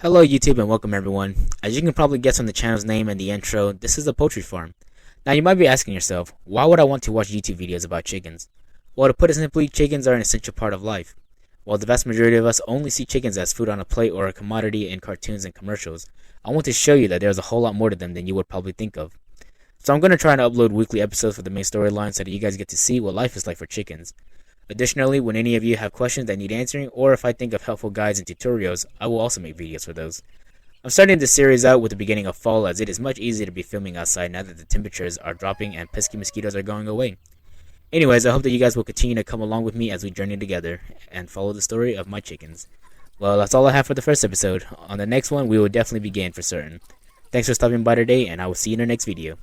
Hello YouTube and welcome everyone. As you can probably guess from the channel's name and the intro, this is a poultry farm. Now you might be asking yourself, why would I want to watch YouTube videos about chickens? Well, to put it simply, chickens are an essential part of life. While the vast majority of us only see chickens as food on a plate or a commodity in cartoons and commercials, I want to show you that there's a whole lot more to them than you would probably think of. So I'm going to try and upload weekly episodes for the main storyline so that you guys get to see what life is like for chickens. Additionally, when any of you have questions that need answering, or if I think of helpful guides and tutorials, I will also make videos for those. I'm starting this series out with the beginning of fall, as it is much easier to be filming outside now that the temperatures are dropping and pesky mosquitoes are going away. Anyways, I hope that you guys will continue to come along with me as we journey together and follow the story of my chickens. Well, that's all I have for the first episode. On the next one, we will definitely begin for certain. Thanks for stopping by today, and I will see you in the next video.